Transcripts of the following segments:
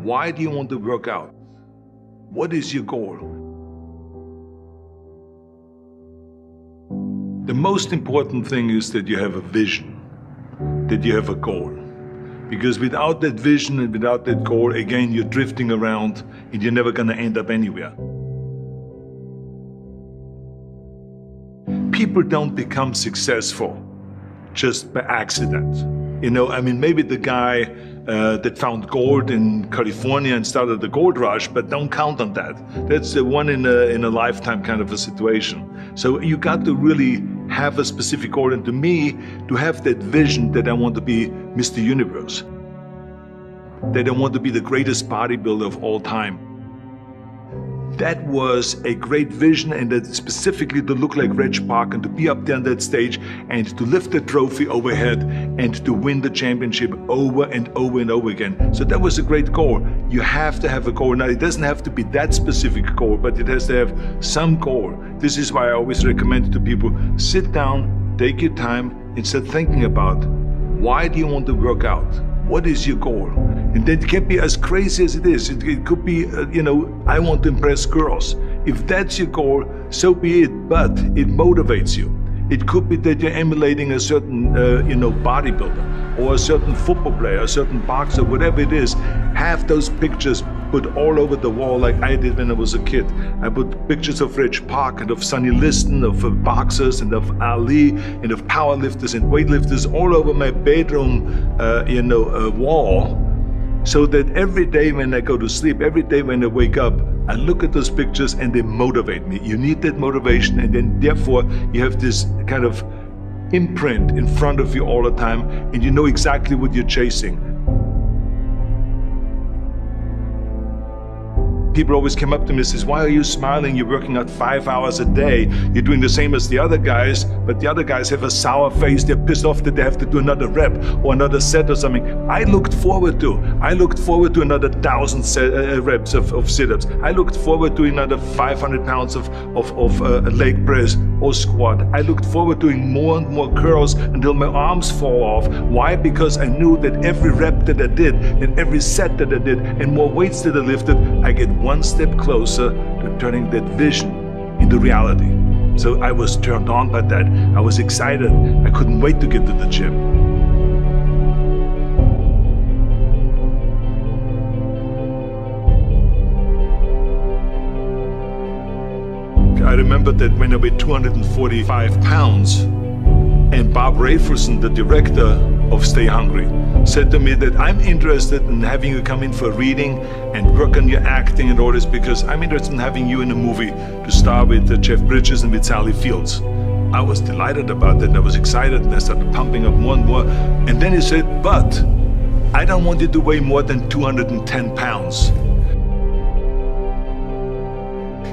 Why do you want to work out? What is your goal? The most important thing is that you have a vision, that you have a goal. Because without that vision and without that goal, again, you're drifting around and you're never gonna end up anywhere. People don't become successful just by accident. Maybe the guy that found gold in California and started the gold rush, but don't count on that. That's the one in a lifetime kind of a situation. So you got to really have a specific goal, and to me, to have that vision that I want to be Mr. Universe, that I want to be the greatest bodybuilder of all time. That was a great vision, and that specifically to look like Reg Park and to be up there on that stage and to lift the trophy overhead and to win the championship over and over and over again. So that was a great goal. You have to have a goal. Now, it doesn't have to be that specific goal, but it has to have some goal. This is why I always recommend to people, sit down, take your time, and start thinking about, why do you want to work out? What is your goal? And that can be as crazy as it is. It could be, I want to impress girls. If that's your goal, so be it, but it motivates you. It could be that you're emulating a certain, bodybuilder or a certain football player, a certain boxer, whatever it is. Have those pictures put all over the wall like I did when I was a kid. I put pictures of Reg Park and of Sonny Liston, of boxers and of Ali and of powerlifters and weightlifters all over my bedroom, wall. So that every day when I go to sleep, every day when I wake up, I look at those pictures and they motivate me. You need that motivation, and then therefore you have this kind of imprint in front of you all the time, and you know exactly what you're chasing. People always come up to me and says, why are you smiling? You're working out 5 hours a day. You're doing the same as the other guys, but the other guys have a sour face. They're pissed off that they have to do another rep or another set or something. I looked forward to another 1,000 reps of sit-ups. I looked forward to another 500 pounds of leg press or squat. I looked forward to doing more and more curls until my arms fall off. Why? Because I knew that every rep that I did and every set that I did and more weights that I lifted, I get one step closer to turning that vision into reality. So I was turned on by that. I was excited. I couldn't wait to get to the gym. I remember that when I weighed 245 pounds, and Bob Rafelson, the director of Stay Hungry, said to me that I'm interested in having you come in for a reading and work on your acting and all this, because I'm interested in having you in a movie to star with Jeff Bridges and with Sally Fields. I was delighted about that, and I was excited, and I started pumping up more and more. And then he said, but I don't want you to weigh more than 210 pounds.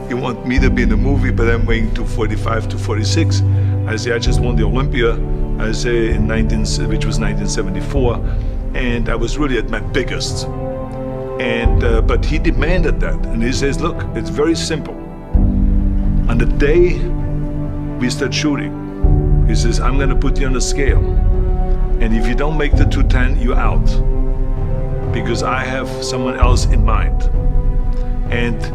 You want me to be in the movie, but I'm weighing 245, 246. I say, I just won the Olympia, I say, which was 1974, and I was really at my biggest. And but he demanded that, and he says, look, it's very simple. On the day we start shooting, he says, I'm gonna put you on a scale, and if you don't make the 210, you're out, because I have someone else in mind. And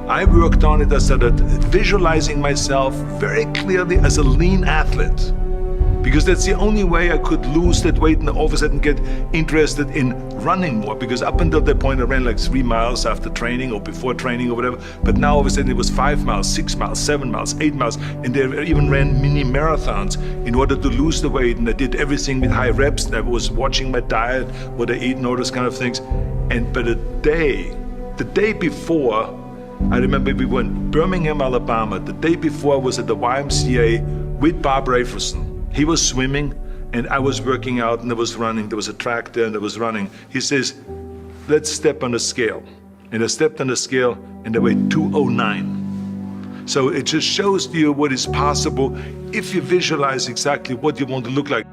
I worked on it. I started visualizing myself very clearly as a lean athlete, because that's the only way I could lose that weight and all of a sudden get interested in running more. Because up until that point I ran like 3 miles after training or before training or whatever, but now all of a sudden it was 5 miles, 6 miles, 7 miles, 8 miles, and they even ran mini marathons in order to lose the weight, and I did everything with high reps, and I was watching my diet, what I eat and all those kind of things. But the day before, I remember we were in Birmingham, Alabama. The day before I was at the YMCA with Bob Rafelson. He was swimming and I was working out, and I was running. There was a track there and I was running. He says, let's step on the scale. And I stepped on the scale and I weighed 209. So it just shows to you what is possible if you visualize exactly what you want to look like.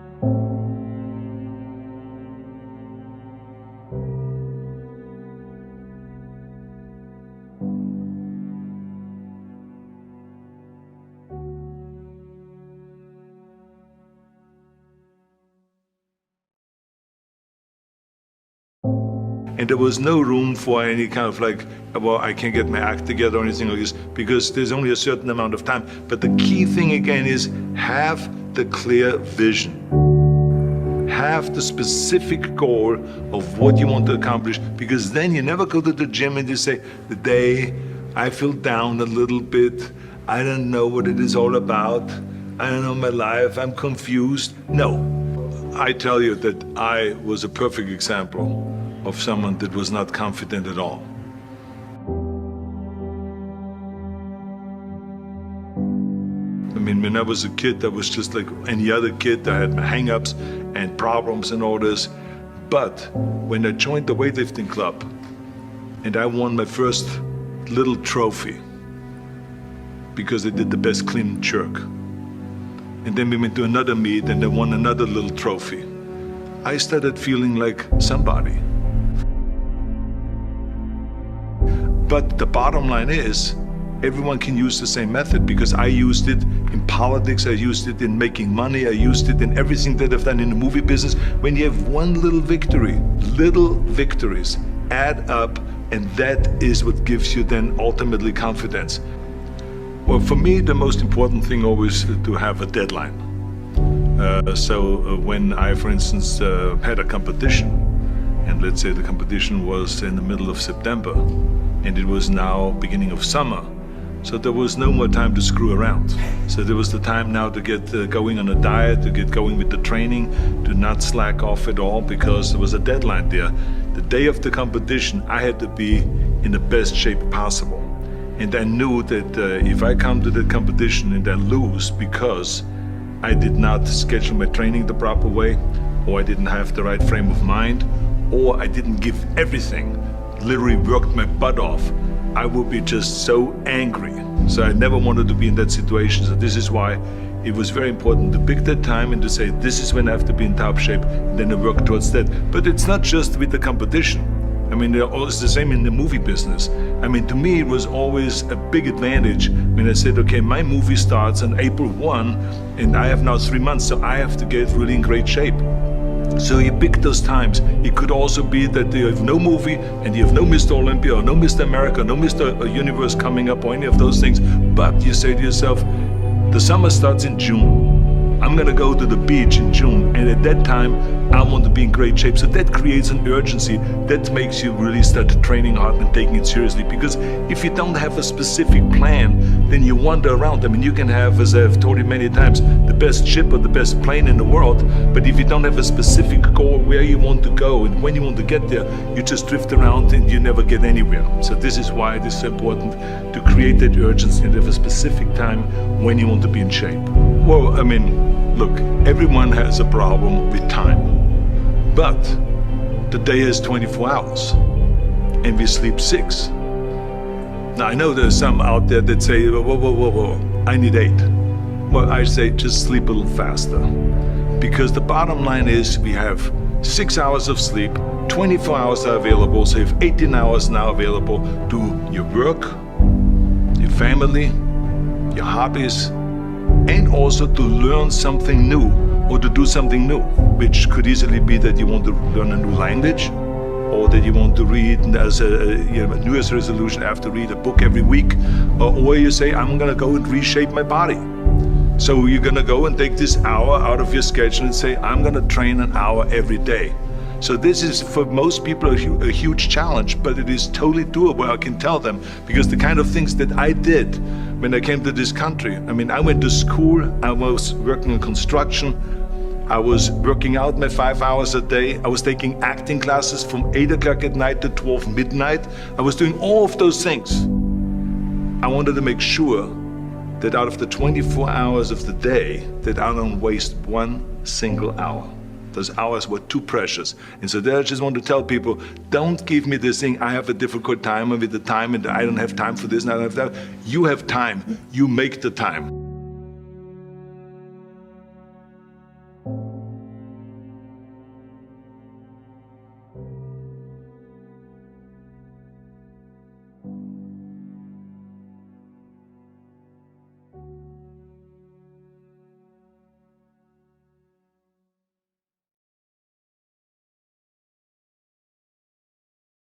And there was no room for any kind of like, well, I can't get my act together or anything like this, because there's only a certain amount of time. But the key thing again is have the clear vision. Have the specific goal of what you want to accomplish, because then you never go to the gym and you say, the day I feel down a little bit, I don't know what it is all about, I don't know my life, I'm confused. No, I tell you that I was a perfect example of someone that was not confident at all. I mean, when I was a kid, I was just like any other kid. I had my hang-ups and problems and all this. But when I joined the weightlifting club and I won my first little trophy because I did the best clean and jerk, and then we went to another meet and I won another little trophy, I started feeling like somebody. But the bottom line is, everyone can use the same method, because I used it in politics, I used it in making money, I used it in everything that I've done in the movie business. When you have one little victory, little victories add up, and that is what gives you then ultimately confidence. Well, for me, the most important thing always to have a deadline. So when I, for instance, had a competition, and let's say the competition was in the middle of September, and it was now beginning of summer, so there was no more time to screw around. So there was the time now to get going on a diet, to get going with the training, to not slack off at all, because there was a deadline there. The day of the competition, I had to be in the best shape possible. And I knew that if I come to the competition and I lose because I did not schedule my training the proper way, or I didn't have the right frame of mind, or I didn't give everything, literally worked my butt off, I would be just so angry. So I never wanted to be in that situation. So this is why it was very important to pick that time and to say, this is when I have to be in top shape, and then I work towards that. But it's not just with the competition. I mean, it's the same in the movie business. I mean, to me, it was always a big advantage when I said, okay, my movie starts on April 1, and I have now 3 months, so I have to get really in great shape. So you pick those times. It could also be that you have no movie and you have no Mr. Olympia or no Mr. America, no Mr. Universe coming up or any of those things. But you say to yourself, the summer starts in June. I'm gonna go to the beach in June, and at that time I want to be in great shape. So that creates an urgency that makes you really start training hard and taking it seriously. Because if you don't have a specific plan, then you wander around. I mean, you can have, as I've told you many times, the best ship or the best plane in the world, but if you don't have a specific goal where you want to go and when you want to get there, you just drift around and you never get anywhere. So this is why it is so important to create that urgency and have a specific time when you want to be in shape. Well, I mean, look, everyone has a problem with time, but the day is 24 hours and we sleep 6. Now, I know there's some out there that say, whoa, I need 8. Well, I say just sleep a little faster, because the bottom line is we have 6 hours of sleep, 24 hours are available, so you have 18 hours now available to your work, your family, your hobbies, and also to learn something new or to do something new, which could easily be that you want to learn a new language, or that you want to read as a New Year's resolution, I have to read a book every week, or you say, I'm gonna go and reshape my body. So you're gonna go and take this hour out of your schedule and say, I'm gonna train an hour every day. So this is, for most people, a huge challenge, but it is totally doable, I can tell them, because the kind of things that I did when I came to this country, I mean, I went to school, I was working in construction, I was working out my 5 hours a day, I was taking acting classes from 8 o'clock at night to 12 midnight, I was doing all of those things. I wanted to make sure that out of the 24 hours of the day, that I don't waste one single hour. Those hours were too precious. And so there I just want to tell people, don't give me this thing, I have a difficult time with the time and I don't have time for this and I don't have that. You have time, you make the time.